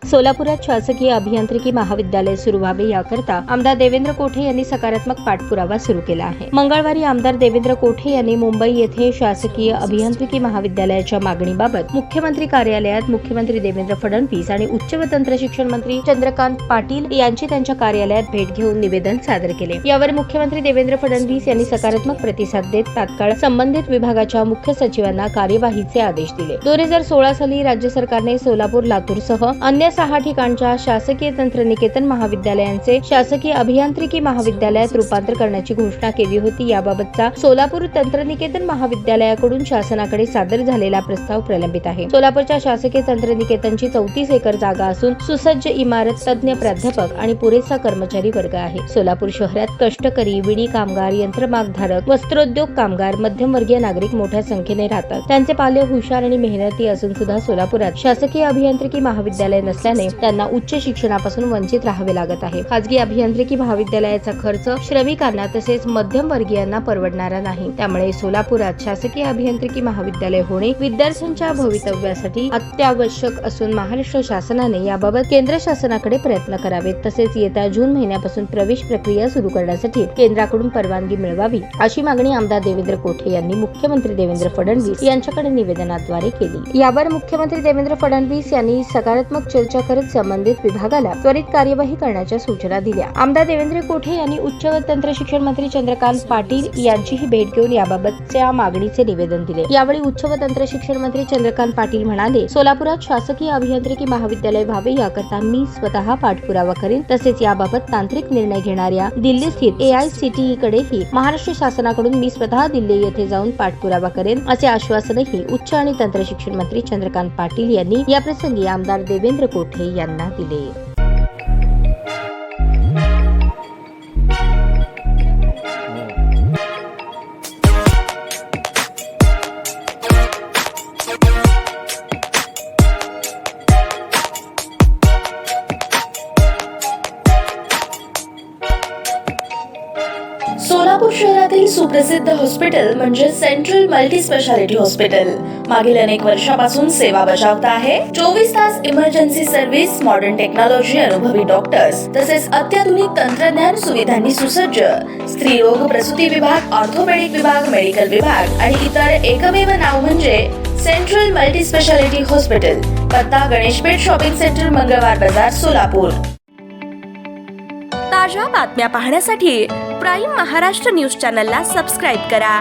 सोलापुरात शासकीय अभियांत्रिकी महाविद्यालय सुरू व्हावे याकरता आमदार देवेंद्र कोठे यांनी सकारात्मक पाठपुरावा सुरू केला आहे। मंगळवारी आमदार देवेंद्र कोठे यांनी मुंबई येथे शासकीय अभियांत्रिकी महाविद्यालयाच्या मागणीबाबत मुख्यमंत्री कार्यालयात मुख्यमंत्री देवेंद्र फडणवीस आणि उच्च व तंत्र शिक्षण मंत्री चंद्रकांत पाटील यांची त्यांच्या कार्यालयात भेट घेऊन निवेदन सादर केले। यावर मुख्यमंत्री देवेंद्र फडणवीस यांनी सकारात्मक प्रतिसाद देत तात्काळ संबंधित विभागाच्या मुख्य सचिवांना कार्यवाहीचे आदेश दिले। 2016 साली राज्य सरकारने सोलापूर, लातूरसह अन्य 6 ठिकाणच्या शासकीय तंत्रनिकेतन महाविद्यालयांचे शासकीय अभियांत्रिकी महाविद्यालयात रूपांतर करण्याची घोषणा केली होती। याबाबतचा सोलापूर तंत्रनिकेतन महाविद्यालयाकडून शासनाकडे सादर झालेला प्रस्ताव प्रलंबित आहे। सोलापूरच्या शासकीय तंत्रनिकेतनची 34 एकर जागा असून सुसज्ज इमारत, तज्ञ प्राध्यापक आणि पुरेसा कर्मचारी वर्ग आहे। सोलापूर शहरात कष्टकरी, विडी कामगार, यंत्रमागधारक, वस्त्रोद्योग कामगार, मध्यमवर्गीय नागरिक मोठ्या संख्येने राहतात। त्यांचे पाल्य हुशार आणि मेहनती असून सुद्धा सोलापुरात शासकीय अभियांत्रिकी महाविद्यालय नसल्याने त्यांना उच्च शिक्षणापासून वंचित राहावे लागत आहे। खासगी अभियांत्रिकी महाविद्यालयाचा खर्च श्रमिकांना तसेच मध्यमवर्गीयांना परवडणारा नाही। त्यामुळे सोलापुरात शासकीय अभियांत्रिकी महाविद्यालय होणे विद्यार्थ्यांच्या भवितव्यासाठी अत्यावश्यक असून महाराष्ट्र शासनाने याबाबत केंद्र शासनाकडे प्रयत्न करावेत। तसेच येत्या जून महिन्यापासून प्रवेश प्रक्रिया सुरू करण्यासाठी केंद्राकडून परवानगी मिळवावी अशी मागणी आमदार देवेंद्र कोठे यांनी मुख्यमंत्री देवेंद्र फडणवीस यांच्याकडे निवेदनाद्वारे केली। यावर मुख्यमंत्री देवेंद्र फडणवीस यांनी सकारात्मक चर्चा करत संबंधित विभागाला त्वरित कार्यवाही करण्याच्या सूचना दिल्या। आमदार देवेंद्र कोठे यांनी उच्च व तंत्र शिक्षण मंत्री चंद्रकांत पाटील यांचीही भेट घेऊन याबाबतच्या मागणीचे निवेदन दिले। यावेळी उच्च व तंत्र शिक्षण मंत्री चंद्रकांत पाटील म्हणाले, सोलापुरात शासकीय अभियांत्रिकी महाविद्यालय व्हावे याकरता मी स्वतः पाठपुरावा करेन। तसेच याबाबत तांत्रिक निर्णय घेणाऱ्या दिल्ली स्थित AICTE कडेही महाराष्ट्र शासनाकडून मी स्वतः दिल्ली येथे जाऊन पाठपुरावा करेन असे आश्वासनही उच्च आणि तंत्र शिक्षण मंत्री चंद्रकांत पाटील यांनी याप्रसंगी आमदार देवेंद्र कोठे यांना दिले। सोलापूर शहरातील सुप्रसिद्ध हॉस्पिटल म्हणजे सेंट्रल मल्टी स्पेशालिटी हॉस्पिटल मागील अनेक वर्षापासून सेवा बजावत आहे। 24 तास इमर्जन्सी सर्व्हिस, मॉडर्न टेक्नॉलॉजी, अनुभवी डॉक्टर्स तसेच अत्याधुनिक तंत्रज्ञान सुविधांनी सुसज्ज स्त्रीरोग प्रसूती विभाग, ऑर्थोपेडिक विभाग, मेडिकल विभाग आणि इतर एकमेव नाव म्हणजे सेंट्रल मल्टी स्पेशालिटी हॉस्पिटल। पत्ता गणेशपेठ शॉपिंग सेंटर, मंगळवार बाजार, सोलापूर। ताज्या बातम्या पाहण्यासाठी प्राईम महाराष्ट्र न्यूज चॅनलला सबस्क्राईब करा।